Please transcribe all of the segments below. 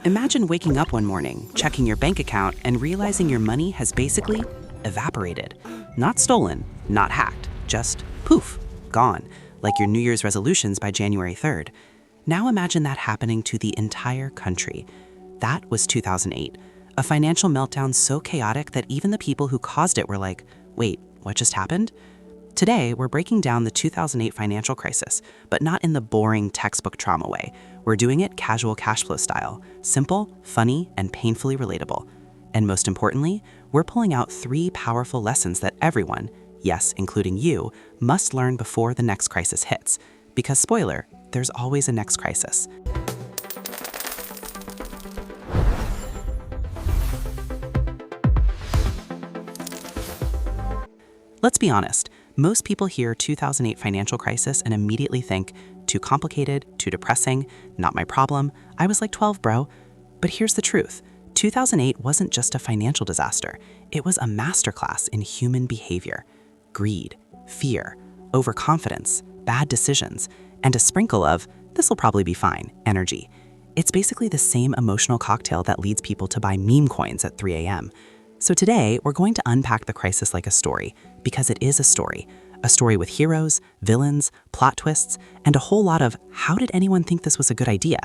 Imagine waking up one morning, checking your bank account, and realizing your money has basically evaporated. Not stolen, not hacked, just poof, gone, like your New Year's resolutions by January 3rd. Now imagine that happening to the entire country. That was 2008, a financial meltdown so chaotic that even the people who caused it were like, wait, what just happened? Today, we're breaking down the 2008 financial crisis, but not in the boring textbook trauma way. We're doing it casual cash flow style, simple, funny, and painfully relatable. And most importantly, we're pulling out 3 powerful lessons that everyone, yes, including you, must learn before the next crisis hits. Because spoiler, there's always a next crisis. Let's be honest, most people hear 2008 financial crisis and immediately think, too complicated, too depressing, not my problem, I was like 12, bro. But here's the truth. 2008 wasn't just a financial disaster. It was a masterclass in human behavior. Greed, fear, overconfidence, bad decisions, and a sprinkle of, this'll probably be fine, energy. It's basically the same emotional cocktail that leads people to buy meme coins at 3 a.m. So today, we're going to unpack the crisis like a story, because it is a story with heroes, villains, plot twists, and a whole lot of how did anyone think this was a good idea?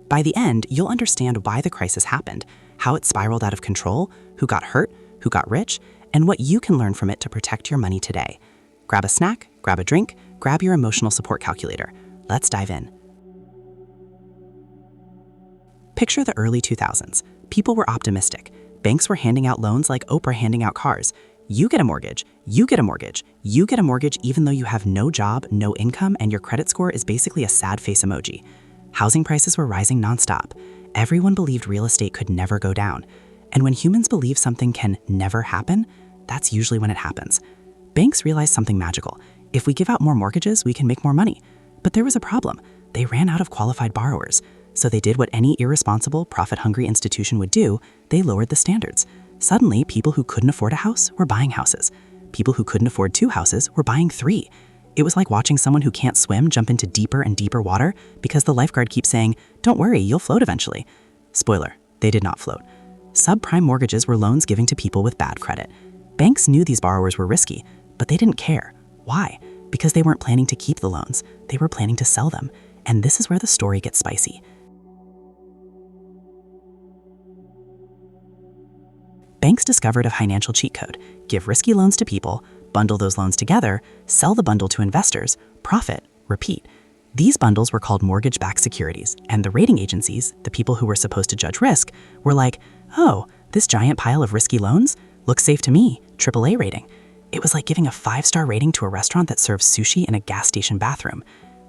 By the end, you'll understand why the crisis happened, how it spiraled out of control, who got hurt, who got rich, and what you can learn from it to protect your money today. Grab a snack, grab a drink, grab your emotional support calculator. Let's dive in. Picture the early 2000s. People were optimistic. Banks were handing out loans like Oprah handing out cars. You get a mortgage, you get a mortgage, you get a mortgage even though you have no job, no income, and your credit score is basically a sad face emoji. Housing prices were rising nonstop. Everyone believed real estate could never go down. And when humans believe something can never happen, that's usually when it happens. Banks realized something magical. If we give out more mortgages, we can make more money. But there was a problem. They ran out of qualified borrowers. So they did what any irresponsible, profit-hungry institution would do. They lowered the standards. Suddenly, people who couldn't afford a house were buying houses. People who couldn't afford 2 houses were buying 3. It was like watching someone who can't swim jump into deeper and deeper water because the lifeguard keeps saying, "Don't worry, you'll float eventually." Spoiler, they did not float. Subprime mortgages were loans given to people with bad credit. Banks knew these borrowers were risky, but they didn't care. Why? Because they weren't planning to keep the loans. They were planning to sell them. And this is where the story gets spicy. Banks discovered a financial cheat code: give risky loans to people, bundle those loans together, sell the bundle to investors, profit, repeat. These bundles were called mortgage-backed securities, and the rating agencies, the people who were supposed to judge risk, were like, oh, this giant pile of risky loans? Looks safe to me, AAA rating. It was like giving a 5-star rating to a restaurant that serves sushi in a gas station bathroom.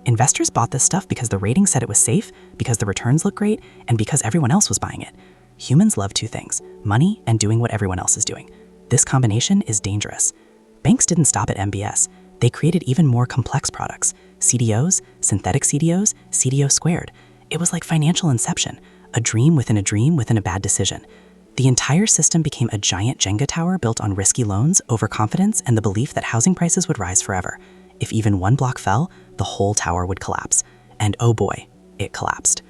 Investors bought this stuff because the rating said it was safe, because the returns looked great, and because everyone else was buying it. Humans love 2 things: money and doing what everyone else is doing. This combination is dangerous. Banks didn't stop at MBS. They created even more complex products: CDOs, synthetic CDOs, CDO squared. It was like financial inception, a dream within a bad decision. The entire system became a giant Jenga tower built on risky loans, overconfidence, and the belief that housing prices would rise forever. If even one block fell, the whole tower would collapse. And oh boy, it collapsed.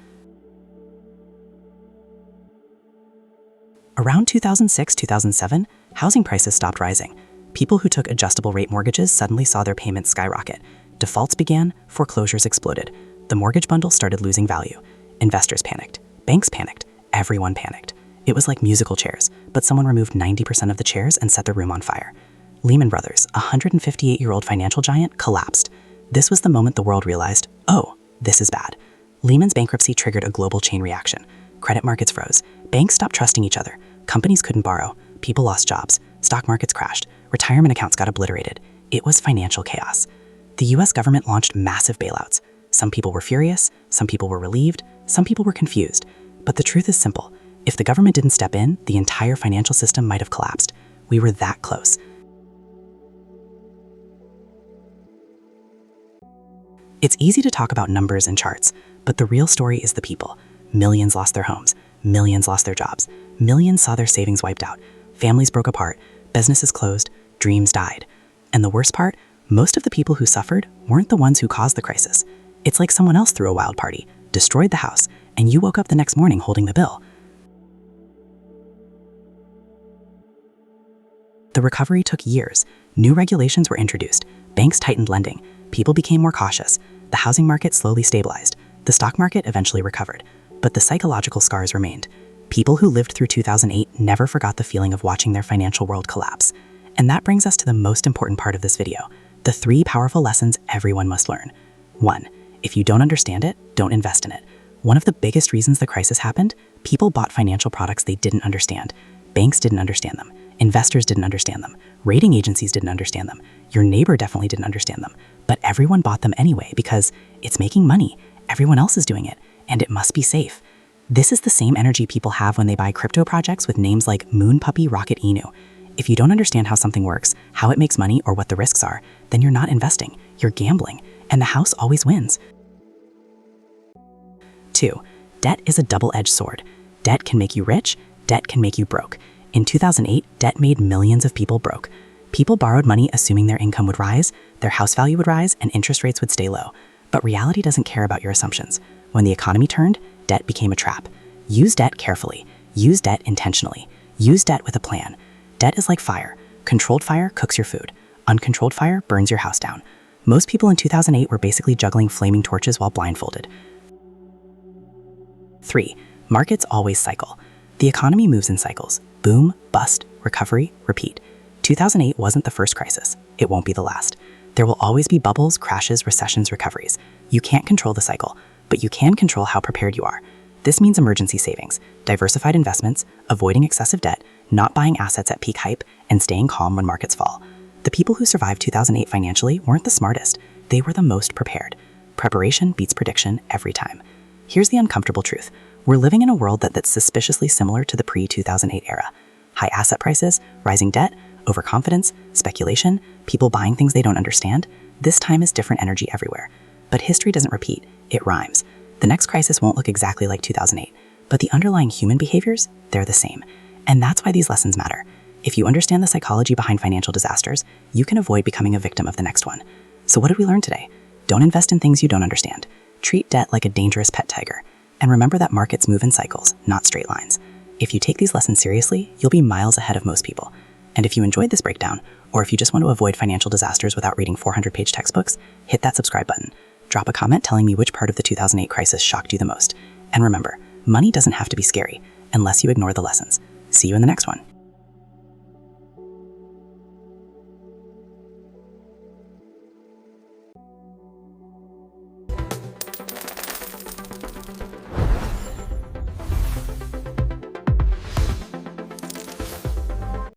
Around 2006-2007, housing prices stopped rising. People who took adjustable rate mortgages suddenly saw their payments skyrocket. Defaults began, foreclosures exploded. The mortgage bundle started losing value. Investors panicked. Banks panicked. Everyone panicked. It was like musical chairs, but someone removed 90% of the chairs and set the room on fire. Lehman Brothers, a 158-year-old financial giant, collapsed. This was the moment the world realized, oh, this is bad. Lehman's bankruptcy triggered a global chain reaction. Credit markets froze. Banks stopped trusting each other. Companies couldn't borrow. People lost jobs. Stock markets crashed. Retirement accounts got obliterated. It was financial chaos. The US government launched massive bailouts. Some people were furious. Some people were relieved. Some people were confused. But the truth is simple. If the government didn't step in, the entire financial system might have collapsed. We were that close. It's easy to talk about numbers and charts, but the real story is the people. Millions lost their homes. Millions lost their jobs. Millions saw their savings wiped out. Families broke apart. Businesses closed. Dreams died. And the worst part, most of the people who suffered weren't the ones who caused the crisis. It's like someone else threw a wild party, destroyed the house, and you woke up the next morning holding the bill. The recovery took years. New regulations were introduced. Banks tightened lending. People became more cautious. The housing market slowly stabilized. The stock market eventually recovered. But the psychological scars remained. People who lived through 2008 never forgot the feeling of watching their financial world collapse. And that brings us to the most important part of this video, the 3 powerful lessons everyone must learn. 1. If you don't understand it, don't invest in it. One of the biggest reasons the crisis happened, people bought financial products they didn't understand. Banks didn't understand them. Investors didn't understand them. Rating agencies didn't understand them. Your neighbor definitely didn't understand them. But everyone bought them anyway because it's making money. Everyone else is doing it, and it must be safe. This is the same energy people have when they buy crypto projects with names like Moon Puppy Rocket Inu. If you don't understand how something works, how it makes money, or what the risks are, then you're not investing, you're gambling, and the house always wins. 2. Debt is a double-edged sword. Debt can make you rich, debt can make you broke. In 2008, debt made millions of people broke. People borrowed money assuming their income would rise, their house value would rise, and interest rates would stay low. But reality doesn't care about your assumptions. When the economy turned, debt became a trap. Use debt carefully. Use debt intentionally. Use debt with a plan. Debt is like fire. Controlled fire cooks your food. Uncontrolled fire burns your house down. Most people in 2008 were basically juggling flaming torches while blindfolded. 3. Markets always cycle. The economy moves in cycles. Boom, bust, recovery, repeat. 2008 wasn't the first crisis. It won't be the last. There will always be bubbles, crashes, recessions, recoveries. You can't control the cycle, but you can control how prepared you are. This means emergency savings, diversified investments, avoiding excessive debt, not buying assets at peak hype, and staying calm when markets fall. The people who survived 2008 financially weren't the smartest. They were the most prepared. Preparation beats prediction every time. Here's the uncomfortable truth. We're living in a world that's suspiciously similar to the pre-2008 era. High asset prices, rising debt, overconfidence, speculation, people buying things they don't understand. This time is different energy everywhere. But history doesn't repeat, it rhymes. The next crisis won't look exactly like 2008, but the underlying human behaviors, they're the same. And that's why these lessons matter. If you understand the psychology behind financial disasters, you can avoid becoming a victim of the next one. So what did we learn today? Don't invest in things you don't understand. Treat debt like a dangerous pet tiger. And remember that markets move in cycles, not straight lines. If you take these lessons seriously, you'll be miles ahead of most people. And if you enjoyed this breakdown, or if you just want to avoid financial disasters without reading 400-page textbooks, hit that subscribe button. Drop a comment telling me which part of the 2008 crisis shocked you the most. And remember, money doesn't have to be scary, unless you ignore the lessons. See you in the next one.